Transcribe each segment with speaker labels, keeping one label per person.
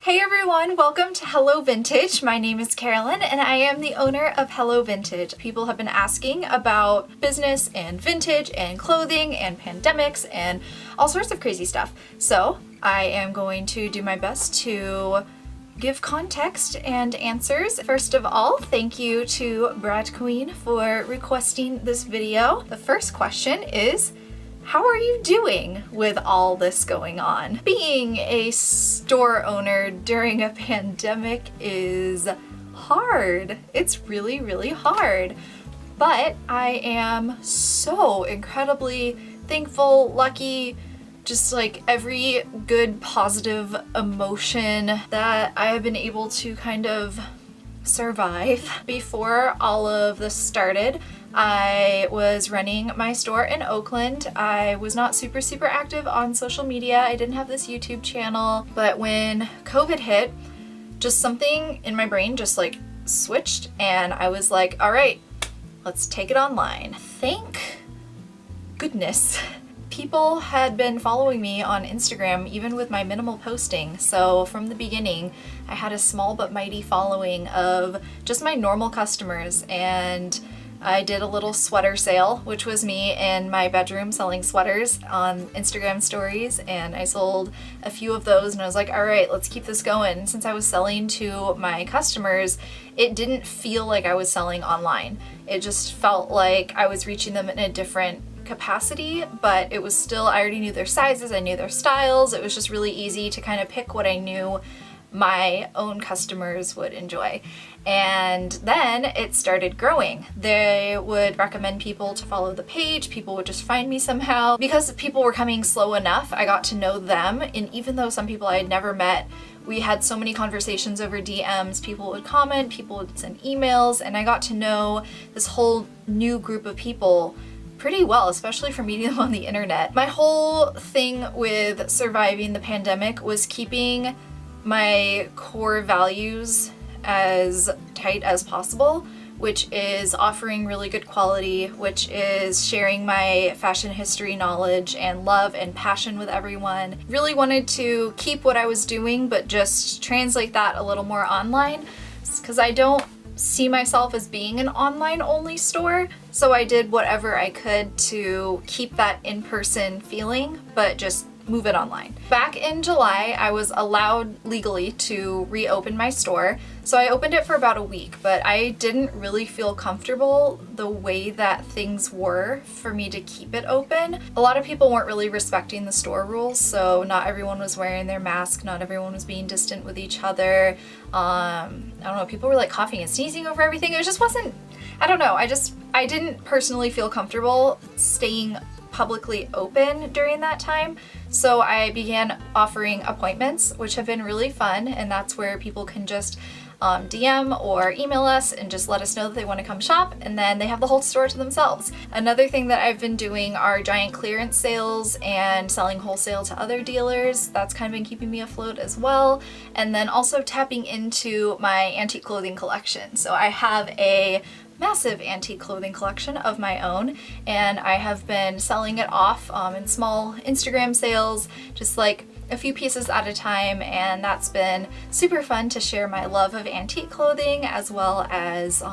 Speaker 1: Hey everyone, welcome to Hello Vintage. My name is Carolyn and I am the owner of Hello Vintage. People have been asking about business and vintage and clothing and pandemics and all sorts of crazy stuff. So I am going to do my best to give context and answers. First of all, thank you to Brad Queen for requesting this video. The first question is, how are you doing with all this going on? Being a store owner during a pandemic is hard. It's really, really hard. But I am so incredibly thankful, lucky, just like every good positive emotion that I have been able to kind of survive. Before all of this started, I was running my store in Oakland. I was not super active on social media. I didn't have this YouTube channel, but when COVID hit, just something in my brain just like switched and I was like, all right, let's take it online. Thank goodness. People had been following me on Instagram even with my minimal posting. So from the beginning, I had a small but mighty following of just my normal customers, and I did a little sweater sale, which was me in my bedroom selling sweaters on Instagram stories, and I sold a few of those and I was like, all right, let's keep this going. Since I was selling to my customers, it didn't feel like I was selling online. It just felt like I was reaching them in a different capacity, but it was still, I already knew their sizes, I knew their styles. It was just really easy to kind of pick what I knew my own customers would enjoy. And then it started growing. They would recommend people to follow the page. People would just find me somehow. Because people were coming slow enough, I got to know them. And even though some people I had never met, we had so many conversations over DMs. People would comment, people would send emails, and I got to know this whole new group of people pretty well, especially for meeting them on the internet. My whole thing with surviving the pandemic was keeping my core values as tight as possible, which is offering really good quality, which is sharing my fashion history knowledge and love and passion with everyone. Really wanted to keep what I was doing, but just translate that a little more online, because I don't see myself as being an online only store. So I did whatever I could to keep that in-person feeling, but just move it online. Back in July, I was allowed legally to reopen my store. So I opened it for about a week, but I didn't really feel comfortable the way that things were for me to keep it open. A lot of people weren't really respecting the store rules, so not everyone was wearing their mask, not everyone was being distant with each other. I don't know, people were like coughing and sneezing over everything. It just wasn't, I don't know, I didn't personally feel comfortable staying publicly open during that time. So I began offering appointments, which have been really fun, and that's where people can just DM or email us and just let us know that they want to come shop, and then they have the whole store to themselves. Another thing that I've been doing are giant clearance sales and selling wholesale to other dealers. That's kind of been keeping me afloat as well. And then also tapping into my antique clothing collection. So I have a massive antique clothing collection of my own, and I have been selling it off in small Instagram sales, just like a few pieces at a time, and that's been super fun to share my love of antique clothing as well as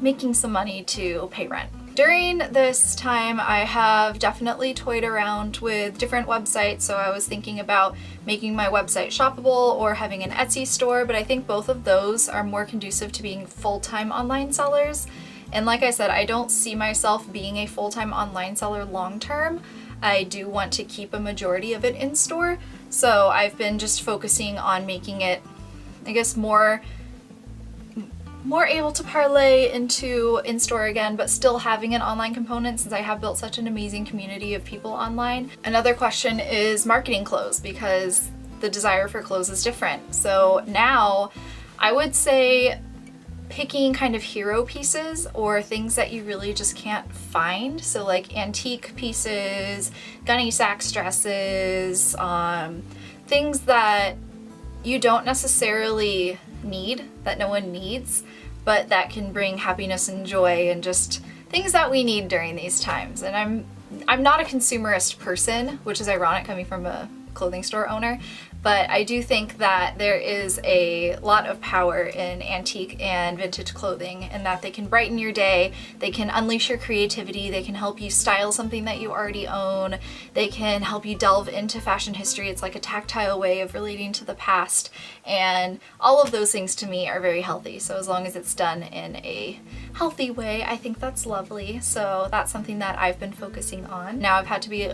Speaker 1: making some money to pay rent. During this time, I have definitely toyed around with different websites, so I was thinking about making my website shoppable or having an Etsy store, but I think both of those are more conducive to being full-time online sellers. And like I said, I don't see myself being a full-time online seller long-term. I do want to keep a majority of it in store, so I've been just focusing on making it, I guess, more able to parlay into in-store again, but still having an online component since I have built such an amazing community of people online. Another question is marketing clothes, because the desire for clothes is different. So now I would say picking kind of hero pieces or things that you really just can't find. So like antique pieces, gunny sack dresses, things that you don't necessarily need, that no one needs, but that can bring happiness and joy and just things that we need during these times. And I'm not a consumerist person, which is ironic coming from a clothing store owner, But I do think that there is a lot of power in antique and vintage clothing, and that they can brighten your day, they can unleash your creativity, they can help you style something that you already own, they can help you delve into fashion history. It's like a tactile way of relating to the past, and all of those things to me are very healthy. So as long as it's done in a healthy way, I think that's lovely. So that's something that I've been focusing on. Now I've had to be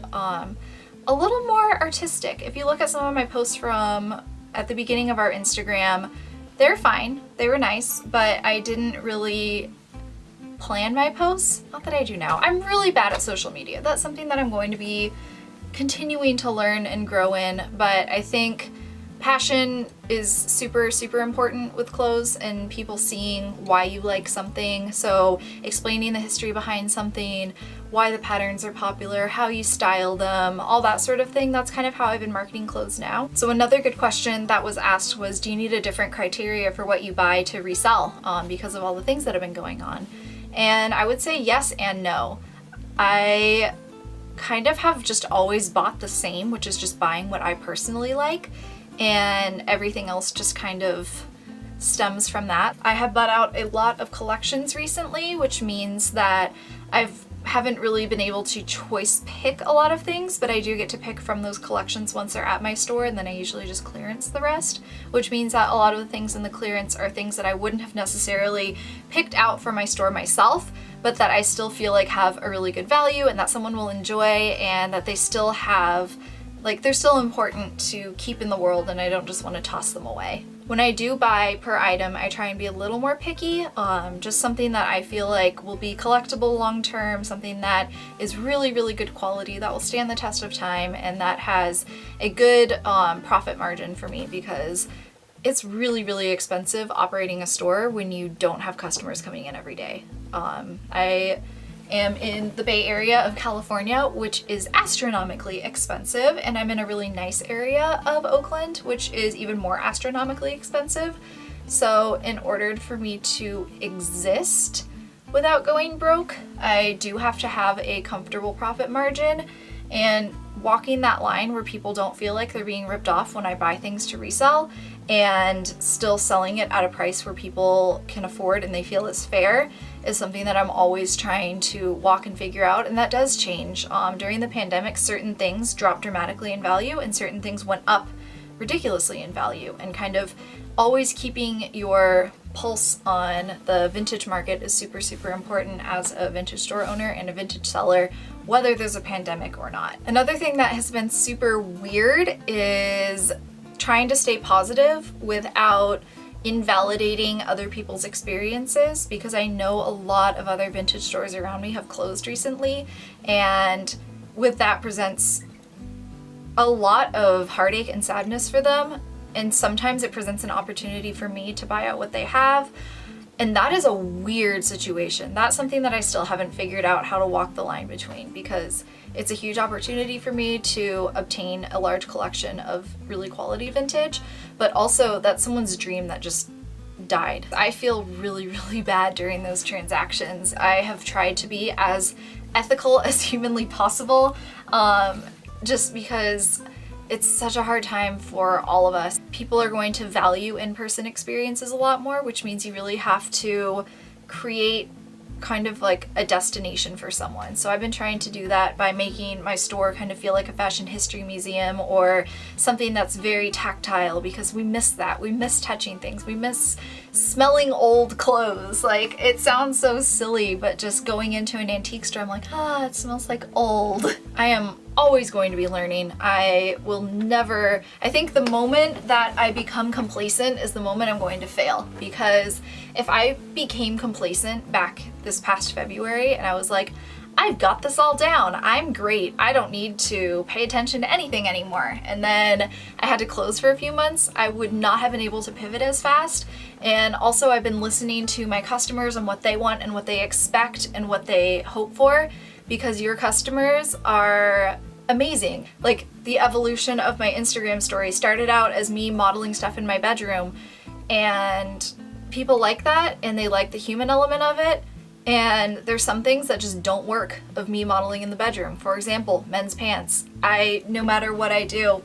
Speaker 1: a little more artistic. If you look at some of my posts from at the beginning of our Instagram, they're fine, they were nice, but I didn't really plan my posts. Not that I do now. I'm really bad at social media. That's something that I'm going to be continuing to learn and grow in, but I think passion is super, super important with clothes and people seeing why you like something. So explaining the history behind something, why the patterns are popular, how you style them, all that sort of thing. That's kind of how I've been marketing clothes now. So another good question that was asked was, do you need a different criteria for what you buy to resell because of all the things that have been going on? And I would say yes and no. I kind of have just always bought the same, which is just buying what I personally like, and everything else just kind of stems from that. I have bought out a lot of collections recently, which means that haven't really been able to choice pick a lot of things, but I do get to pick from those collections once they're at my store, and then I usually just clearance the rest, which means that a lot of the things in the clearance are things that I wouldn't have necessarily picked out for my store myself, but that I still feel like have a really good value and that someone will enjoy, and that they still have, like, they're still important to keep in the world, and I don't just want to toss them away. When I do buy per item, I try and be a little more picky, just something that I feel like will be collectible long term, something that is really, really good quality, that will stand the test of time, and that has a good profit margin for me, because it's really, really expensive operating a store when you don't have customers coming in every day. I am in the Bay Area of California, which is astronomically expensive, and I'm in a really nice area of Oakland, which is even more astronomically expensive. So in order for me to exist without going broke, I do have to have a comfortable profit margin, and walking that line where people don't feel like they're being ripped off when I buy things to resell, and still selling it at a price where people can afford and they feel is fair, is something that I'm always trying to walk and figure out, and that does change. During the pandemic, certain things dropped dramatically in value and certain things went up ridiculously in value, and kind of always keeping your pulse on the vintage market is super, super important as a vintage store owner and a vintage seller, whether there's a pandemic or not. Another thing that has been super weird is trying to stay positive without invalidating other people's experiences, because I know a lot of other vintage stores around me have closed recently, and with that presents a lot of heartache and sadness for them, and sometimes it presents an opportunity for me to buy out what they have, and that is a weird situation. That's something that I still haven't figured out how to walk the line between, because it's a huge opportunity for me to obtain a large collection of really quality vintage, but also that's someone's dream that just died. I feel really, really bad during those transactions. I have tried to be as ethical as humanly possible, just because it's such a hard time for all of us. People are going to value in-person experiences a lot more, which means you really have to create kind of like a destination for someone. So I've been trying to do that by making my store kind of feel like a fashion history museum or something that's very tactile, because we miss that. We miss touching things. We miss smelling old clothes. Like, it sounds so silly, but just going into an antique store, I'm like, it smells like old. I am always going to be learning. I will never, I think the moment that I become complacent is the moment I'm going to fail, because if I became complacent back this past February and I was like, I've got this all down, I'm great, I don't need to pay attention to anything anymore, and then I had to close for a few months, I would not have been able to pivot as fast. And also I've been listening to my customers and what they want and what they expect and what they hope for, because your customers are amazing. Like, the evolution of my Instagram story started out as me modeling stuff in my bedroom, and people like that, and they like the human element of it. And there's some things that just don't work of me modeling in the bedroom. For example, men's pants. No matter what I do,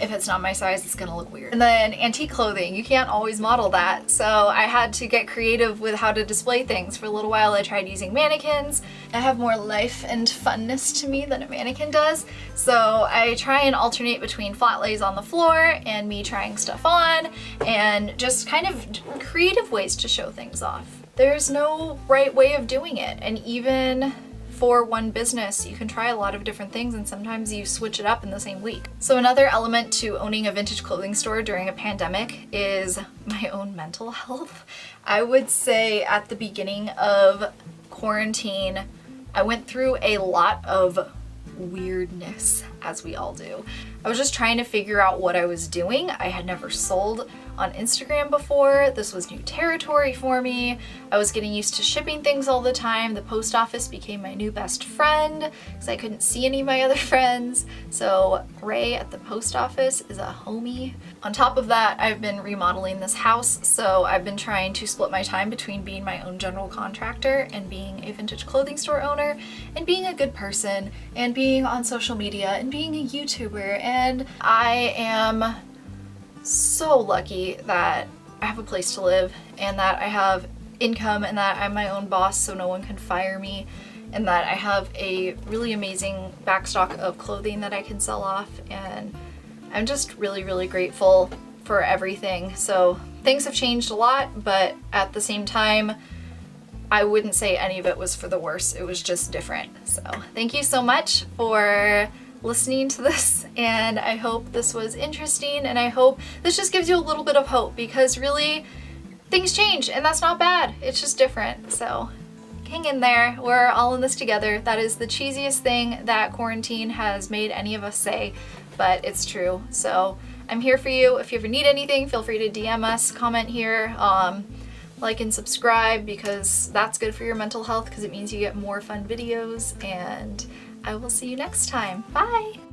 Speaker 1: if it's not my size, it's gonna look weird. And then antique clothing, you can't always model that. So I had to get creative with how to display things. For a little while I tried using mannequins. I have more life and funness to me than a mannequin does. So I try and alternate between flat lays on the floor and me trying stuff on, and just kind of creative ways to show things off. There's no right way of doing it, and even for one business, you can try a lot of different things, and sometimes you switch it up in the same week. So another element to owning a vintage clothing store during a pandemic is my own mental health. I would say at the beginning of quarantine, I went through a lot of weirdness, as we all do. I was just trying to figure out what I was doing. I had never sold on Instagram before. This was new territory for me. I was getting used to shipping things all the time. The post office became my new best friend because I couldn't see any of my other friends. So Ray at the post office is a homie. On top of that, I've been remodeling this house, so I've been trying to split my time between being my own general contractor and being a vintage clothing store owner, and being a good person, and being on social media, and being a YouTuber. And I am so lucky that I have a place to live, and that I have income, and that I'm my own boss so no one can fire me, and that I have a really amazing backstock of clothing that I can sell off, and I'm just really, really grateful for everything. So things have changed a lot, but at the same time, I wouldn't say any of it was for the worse. It was just different. So thank you so much for listening to this, and I hope this was interesting, and I hope this just gives you a little bit of hope, because really things change and that's not bad. It's just different. So hang in there. We're all in this together. That is the cheesiest thing that quarantine has made any of us say, but it's true. So I'm here for you. If you ever need anything, feel free to DM us, comment here, like and subscribe, because that's good for your mental health, because it means you get more fun videos, and I will see you next time. Bye!